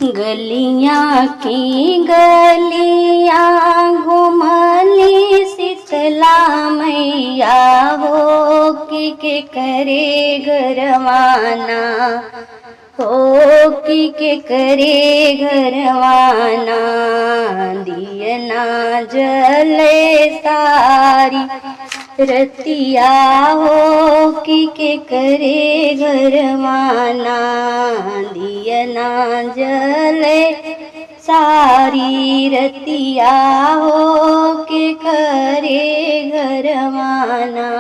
गलियां की गलियां घुमली शीतला मैया हो के करे घरवाना हो के करे घरवाना। दियना जले सारी रतिया हो के करे घरवाना। दियना जले सारी रतिया हो के करे घरवाना।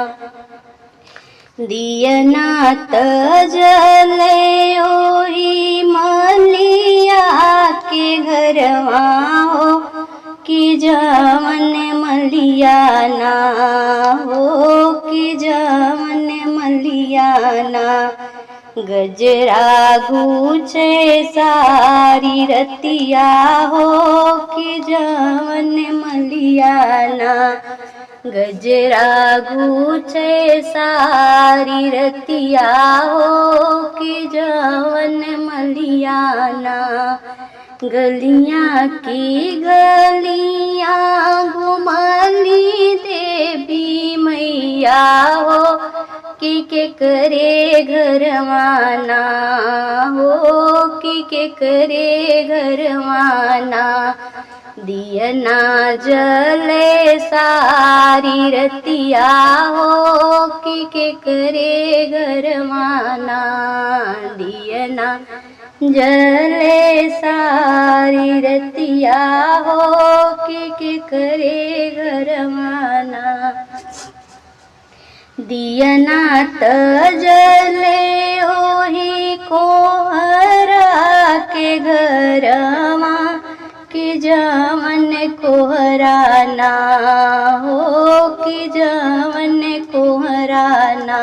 दियना तजले ओही मलिया के घरवा हो कि जवन मलियाना हो कि जवन मलियाना। गजरा गूचे सारी रतिया हो कि जवन मलियाना। गजरा गूचे सारी रतिया हो कि जवन मलियाना। गलियां की गलियां घुमली देवी मैया हो कि करे घरवाना हो कि करे घरवाना। दियना जले सारी रतिया हो कि करे घरवाना। दियना जले सारी रतिया हो कि करे घरवाना। दियना तजले ओही कोहरा के घरवा कि जवन कोहराना हो कि जवन कोहराना।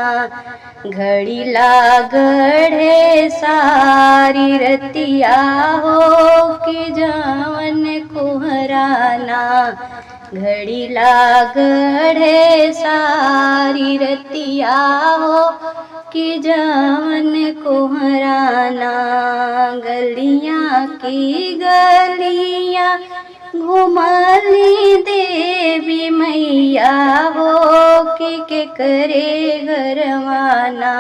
घड़ी लागढ़े सारी रतिया हो कि जवन कोहराना। घड़ी लागढ़े सारी रतिया हो कि जवन कोहराना। गलियां की गलियां घुमली देवी मैया हो कि करे घरवाना।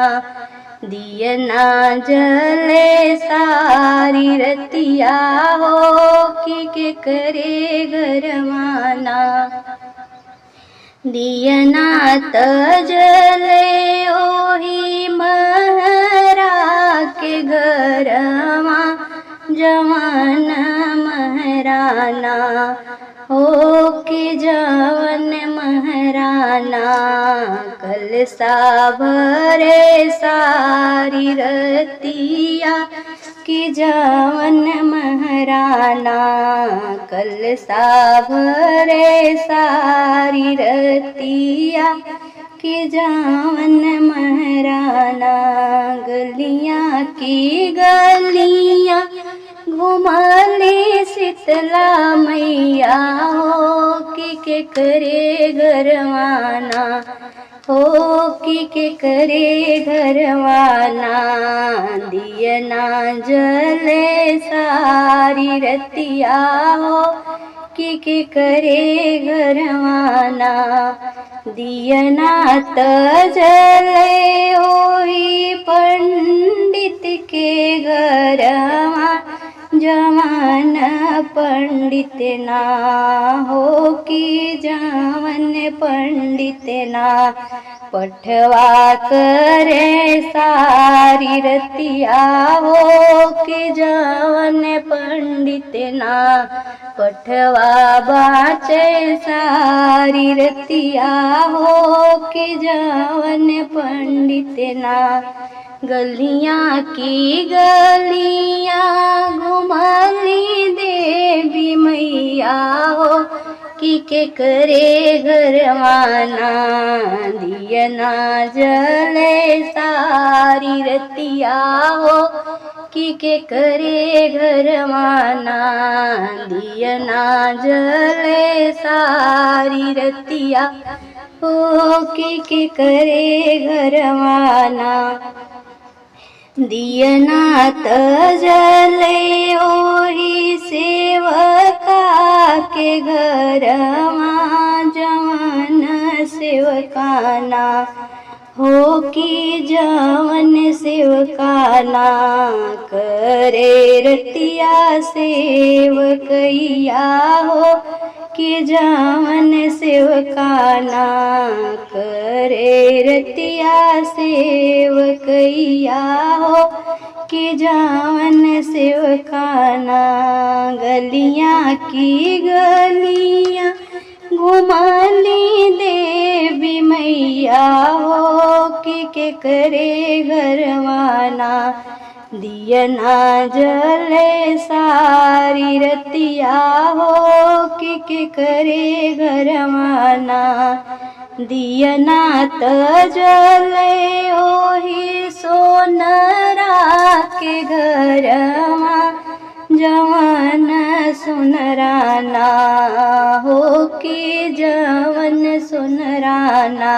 दियना जले सारी रतिया हो कि करे घरवाना। दियना तजले ओही महरा के घरवा जवन महराना हो कि जवन महराना। कलसा भरे सारी रतिया कि जवन महराना। कलसा भरे सारी रतिया कि जवन महराना। गलियां की गलियां घुमली शीतला मैया हो कि करे घरवाना हो कि करे घरवाना। दियना जले सारी रतिया हो कि करे घरवाना। दियना तजले ओही पंडित के घरवा जवन पंडित ना हो कि जवन पंडित ना। पठवा करे सारी रतिया हो कि जवन पंडित ना। पठवा बाचे सारी रतिया हो कि जवन पंडित ना। गलियां की गलियां घुमली देवी मैया हो कि करे घरवाना। दियना जले सारी रतिया हो कि करे घरवाना। दियना जले सारी रतिया हो कि करे घरवाना। दियना तजले ओ सेवका के घरमा जवन सेवकाना हो कि जवन सेवकाना करे रतिया सेवकैया हो कि जवन सेवकाना करे रतिया सेवकैया हो कि जवन सेवकाना गलियां की गलियां घुमाली देवी मैया हो कि करे घरवाना दियना जले सारी रतिया हो कि करे घरवाना दियना त जले ओही सोनरा के घरमा जवन सुनराना हो कि जवन सुनराना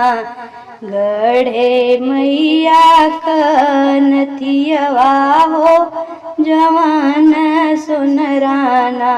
गढ़े मैया कनथियवा हो जवन सुनराना